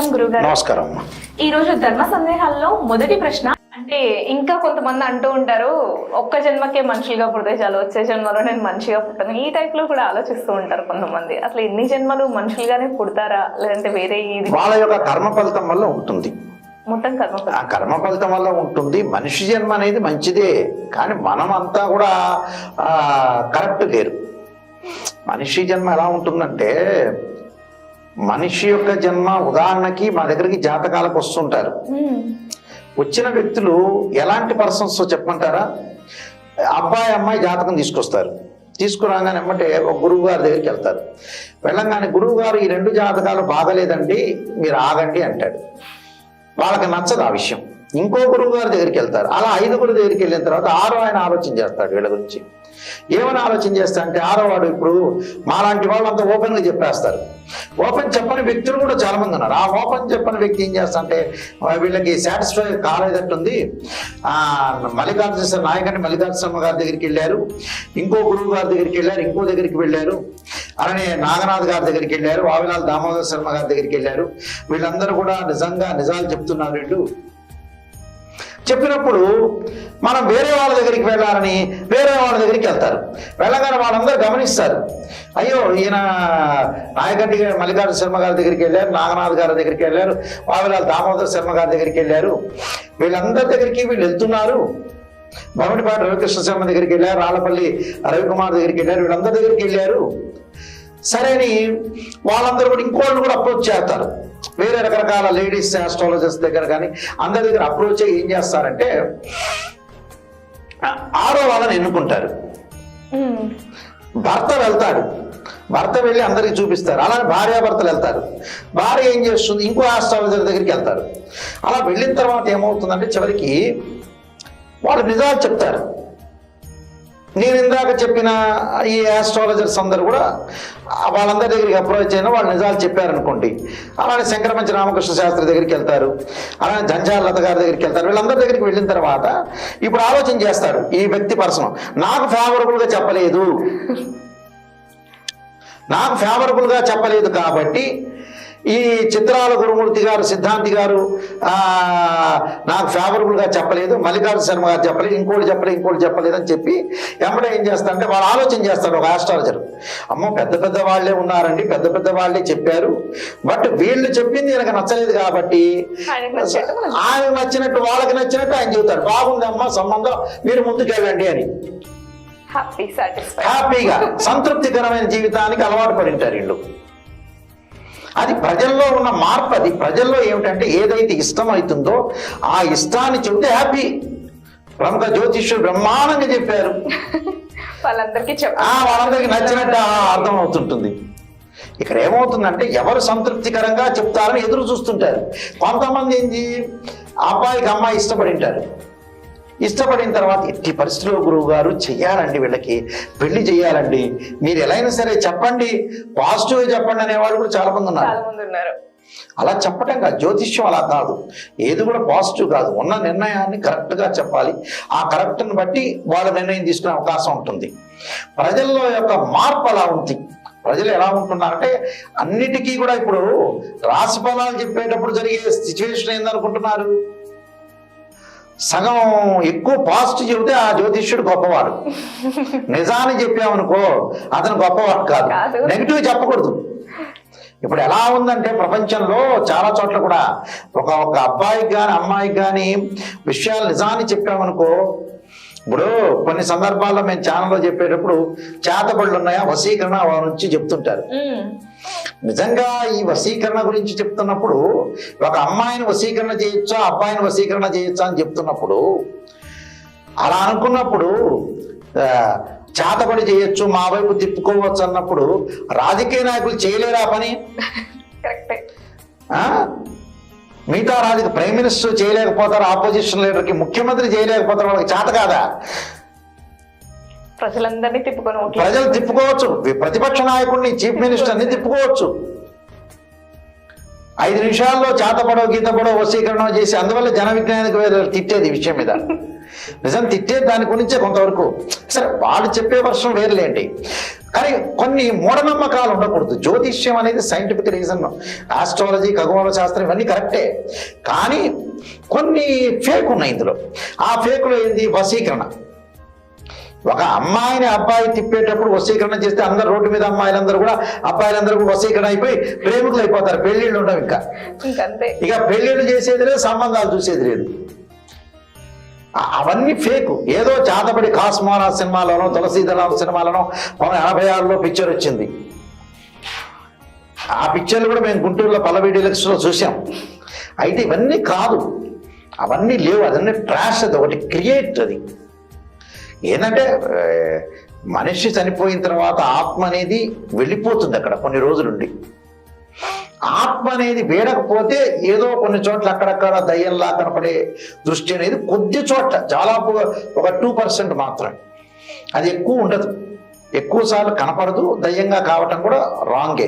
నమస్కారం గురుగారు. నమస్కారం. ఈ రోజు ధర్మ సందేహాల్లో మొదటి ప్రశ్న, అంటే ఇంకా కొంతమంది అంటూ ఉంటారు ఒక్క జన్మకే మనుషులుగా పుడితే చాలు, వచ్చే జన్మలో నేను మనిషిగా పుట్టాను, ఈ టైప్ లో కూడా ఆలోచిస్తూ ఉంటారు కొంతమంది. అసలు ఎన్ని జన్మలు మనుషులుగానే పుడతారా, లేదంటే వేరే వాళ్ళ యొక్క కర్మ ఫలితం వల్ల ఉంటుంది. మొత్తం కర్మ ఫలితం వల్ల ఉంటుంది. మనిషి జన్మ అనేది మంచిదే, కానీ మనం అంతా కూడా కరెక్ట్ లేరు. మనిషి జన్మ ఎలా ఉంటుందంటే, మనిషి యొక్క జన్మ ఉదాహరణకి మా దగ్గరికి జాతకాలకు వస్తుంటారు. వచ్చిన వ్యక్తులు ఎలాంటి పర్సన్స్ చెప్పమంటారా? అబ్బాయి అమ్మాయి జాతకం తీసుకొస్తారు. తీసుకురాగానే ఎమ్మటే ఒక గురువు గారి దగ్గరికి వెళ్తారు. వెళ్ళంగానే గురువు గారు ఈ రెండు జాతకాలు బాగలేదండి, మీరు ఆగండి అంటాడు. వాళ్ళకి నచ్చదు ఆ విషయం. ఇంకో గురువు గారి దగ్గరికి వెళ్తారు. అలా 5గురు దగ్గరికి వెళ్ళిన తర్వాత 6 ఆయన ఆలోచన చేస్తాడు వీళ్ళ గురించి. ఏమని ఆలోచన చేస్తా అంటే, 6వ వాడు ఇప్పుడు మాలాంటి వాళ్ళు అంతా ఓపెన్గా చెప్పేస్తారు. ఓపెన్ చెప్పని వ్యక్తులు కూడా చాలా మంది ఉన్నారు. ఆ ఓపెన్ చెప్పని వ్యక్తి ఏం చేస్తా అంటే, వీళ్ళకి సాటిస్ఫై కాలేదట్టుంది, మల్లికార్జున శర్మ గారి దగ్గరికి వెళ్ళారు, ఇంకో గురువు గారి దగ్గరికి వెళ్ళారు, ఇంకో దగ్గరికి వెళ్ళారు, అలానే నాగనాథ్ గారి దగ్గరికి వెళ్ళారు, వావిలాల్ దామోదర్ శర్మ గారి దగ్గరికి వెళ్ళారు. వీళ్ళందరూ కూడా నిజాలు చెప్తున్నారు. వీళ్ళు చెప్పినప్పుడు మనం వేరే వాళ్ళ దగ్గరికి వెళ్ళాలని వేరే వాళ్ళ దగ్గరికి వెళ్తారు. వెళ్ళగానే వాళ్ళందరూ గమనిస్తారు, అయ్యో ఈయన నాయకంటి మల్లికార్జున శర్మ గారి దగ్గరికి వెళ్ళారు, నాగనాథ్ గారి దగ్గరికి వెళ్ళారు, వావిలాల్ దామోదర్ శర్మ గారి దగ్గరికి వెళ్ళారు, వీళ్ళందరి దగ్గరికి వీళ్ళు వెళ్తున్నారు. బొమ్మటిపాటి రవికృష్ణ శర్మ దగ్గరికి వెళ్ళారు, రాళ్ళపల్లి రవికుమార్ దగ్గరికి వెళ్ళారు, వీళ్ళందరి దగ్గరికి వెళ్ళారు. సరేని వాళ్ళందరూ కూడా ఇంకోళ్ళు కూడా అప్రోచ్ చేస్తారు. వేరే రకరకాల లేడీస్ ఆస్ట్రాలజర్స్ దగ్గర కానీ అందరి దగ్గర అప్రోచ్ అయ్యి ఏం చేస్తారంటే, 6వ వాళ్ళని ఎన్నుకుంటారు. భర్త వెళ్తాడు, భర్త వెళ్ళి అందరికి చూపిస్తారు. అలానే భార్యాభర్తలు వెళ్తారు. భార్య ఏం చేస్తుంది, ఇంకో ఆస్ట్రాలజర్ దగ్గరికి వెళ్తారు. అలా వెళ్ళిన తర్వాత ఏమవుతుందంటే, చివరికి వాళ్ళు నిజాలు చెప్తారు. నేను ఇందాక చెప్పిన ఈ ఆస్ట్రాలజర్స్ అందరూ కూడా వాళ్ళందరి దగ్గరికి అప్రోచ్ అయినా వాళ్ళు నిజాలు చెప్పారనుకోండి. అలానే శంకరమంచి రామకృష్ణ శాస్త్రి దగ్గరికి వెళ్తారు, అలానే జంజాల లత గారి దగ్గరికి వెళ్తారు. వీళ్ళందరి దగ్గరికి వెళ్ళిన తర్వాత ఇప్పుడు ఆలోచన చేస్తారు, ఈ వ్యక్తి పర్సన్ నాకు ఫేవరబుల్గా చెప్పలేదు కాబట్టి ఈ చిత్రాల గురుమూర్తి గారు, సిద్ధాంతి గారు నాకు ఫేవరబుల్గా చెప్పలేదు, మల్లికార్జున శర్మ గారు చెప్పలేదు, ఇంకోటి చెప్పలేదు అని చెప్పి ఎమ్మడే ఏం చేస్తారంటే, వాళ్ళు ఆలోచన చేస్తారు. ఒక ఆస్ట్రాలజర్, అమ్మో పెద్ద వాళ్ళే ఉన్నారండి, పెద్ద వాళ్ళే చెప్పారు, బట్ వీళ్ళు చెప్పింది ఈయనకు నచ్చలేదు కాబట్టి ఆయన నచ్చినట్టు వాళ్ళకి నచ్చినట్టు ఆయన చెబుతారు. బాగుందమ్మా సంబంధం, మీరు ముందుకెళ్ళండి అని హ్యాపీగా సంతృప్తికరమైన జీవితానికి అలవాటు పడి ఉంటారు వీళ్ళు. అది ప్రజల్లో ఉన్న మార్పు. అది ప్రజల్లో ఏమిటంటే, ఏదైతే ఇష్టమవుతుందో ఆ ఇష్టాన్ని చెబితే హ్యాపీ. ప్రముఖ జ్యోతిష్యులు బ్రహ్మాండంగా చెప్పారు, వాళ్ళందరికీ నచ్చినట్టు అర్థం అవుతుంటుంది. ఇక్కడ ఏమవుతుందంటే, ఎవరు సంతృప్తికరంగా చెప్తారని ఎదురు చూస్తుంటారు. కొంతమంది ఏంటి, అబ్బాయికి అమ్మాయి ఇష్టపడిన తర్వాత ఎట్టి పరిస్థితుల్లో గురువు గారు చెయ్యాలండి, వీళ్ళకి పెళ్లి చేయాలండి, మీరు ఎలా అయినా సరే చెప్పండి, పాజిటివ్గా చెప్పండి అనేవాళ్ళు కూడా చాలా మంది ఉన్నారు. అలా చెప్పటం కాదు, జ్యోతిష్యం అలా కాదు, ఏది కూడా పాజిటివ్ కాదు. ఉన్న నిర్ణయాన్ని కరెక్ట్గా చెప్పాలి. ఆ కరెక్ట్ని బట్టి వాళ్ళ నిర్ణయం తీసుకునే అవకాశం ఉంటుంది. ప్రజల్లో యొక్క మార్పు అలా ఉంది. ప్రజలు ఎలా ఉంటున్నారంటే, అన్నిటికీ కూడా ఇప్పుడు రాశి ఫలాలు చెప్పేటప్పుడు జరిగే సిచ్యువేషన్ ఏందనుకుంటున్నారు, సగం ఎక్కువ పాజిటివ్ చెబితే ఆ జ్యోతిష్యుడు గొప్పవాడు, నిజాన్ని చెప్పామనుకో అతను గొప్పవాడు కాదు. నెగిటివ్ చెప్పకూడదు. ఇప్పుడు ఎలా ఉందంటే, ప్రపంచంలో చాలా చోట్ల కూడా ఒక అబ్బాయికి కానీ అమ్మాయికి కానీ విషయాలు నిజాన్ని చెప్పామనుకో, ఇప్పుడు కొన్ని సందర్భాల్లో మేము ఛానల్లో చెప్పేటప్పుడు చేతబడులు ఉన్నాయా, వశీకరణ వారి నుంచి చెప్తుంటారు. నిజంగా ఈ వశీకరణ గురించి చెప్తున్నప్పుడు, ఒక అమ్మాయిని వశీకరణ చేయొచ్చా, అబ్బాయిని వశీకరణ చేయొచ్చా అని చెప్తున్నప్పుడు, అలా అనుకున్నప్పుడు చేతబడి చేయొచ్చు, మా వైపు తిప్పుకోవచ్చు అన్నప్పుడు రాజకీయ నాయకులు చేయలేరా పని? మిగతా ప్రైమ్ మినిస్టర్ చేయలేకపోతారు, ఆపోజిషన్ లీడర్కి ముఖ్యమంత్రి చేయలేకపోతారు, వాళ్ళకి చేత కాదా? ప్రజలు తిప్పుకోవచ్చు, ప్రతిపక్ష నాయకుడిని, చీఫ్ మినిస్టర్ని తిప్పుకోవచ్చు. 5 నిమిషాల్లో చేతపడో గీతపడో వశీకరణ చేసి, అందువల్ల జన విజ్ఞానికి తిట్టేది విషయం మీద. నిజం తిట్టేది దాని గురించే కొంతవరకు. సరే వాళ్ళు చెప్పే వర్షం వేరులేండి. కానీ కొన్ని మూఢనమ్మకాలు ఉండకూడదు. జ్యోతిష్యం అనేది సైంటిఫిక్ రీజన్, ఆస్ట్రాలజీ, ఖగోళ శాస్త్రం ఇవన్నీ కరెక్టే, కానీ కొన్ని ఫేక్ ఉన్నాయి ఇందులో. ఆ ఫేక్లో ఏంది? వశీకరణ. ఒక అమ్మాయిని అబ్బాయి తిప్పేటప్పుడు వశీకరణ చేస్తే అందరు రోడ్డు మీద అమ్మాయిలందరూ కూడా అబ్బాయిలందరూ కూడా వశీకరణ అయిపోయి ప్రేమికులు అయిపోతారు. పెళ్లిళ్ళు ఉండవు ఇంకంతే. ఇక పెళ్లిళ్ళు చేసేది లేదు, సంబంధాలు చూసేది లేదు. అవన్నీ ఫేక్. ఏదో జాతపడి కాస్మోరా సినిమాలోనో, తులసీదళాల సినిమాలోనో 1986లో పిక్చర్ వచ్చింది. ఆ పిక్చర్లు కూడా మేము గుంటూరులో పల్లవి డీలక్స్లో చూసాం. అయితే ఇవన్నీ కాదు, అవన్నీ లేవు, అదన్నీ ట్రాష్. అది ఒకటి క్రియేట్. అది ఏంటంటే మనిషి చనిపోయిన తర్వాత ఆత్మ అనేది వెళ్ళిపోతుంది అక్కడ కొన్ని రోజులుండి. ఆత్మ అనేది వేడకపోతే ఏదో కొన్ని చోట్ల అక్కడక్కడ దయ్యంలా కనపడే దృష్టి అనేది కొద్ది చోట్ల, చాలా ఒక 2% మాత్రమే. అది ఎక్కువ ఉండదు, ఎక్కువ సార్లు కనపడదు. దయ్యంగా కావటం కూడా రాంగే.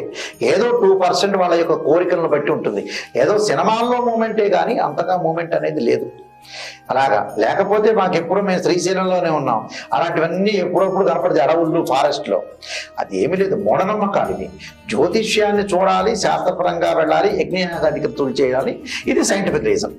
ఏదో 2% వాళ్ళ యొక్క కోరికలను బట్టి ఉంటుంది. ఏదో సినిమాల్లో మూమెంటే కానీ అంతగా మూమెంట్ అనేది లేదు. అలాగా లేకపోతే మాకెప్పుడు మేము శ్రీశైలంలోనే ఉన్నాం. అలాంటివన్నీ ఎప్పుడప్పుడు కనపడదు అడవుల్లో, ఫారెస్ట్లో. అది ఏమీ లేదు, మూఢనమ్మకాలు ఇవి. జ్యోతిష్యాన్ని చూడాలి, శాస్త్రపరంగా వెళ్ళాలి, యజ్ఞయాగాధికృతులు చేయాలి. ఇది సైంటిఫిక్ రీజన్.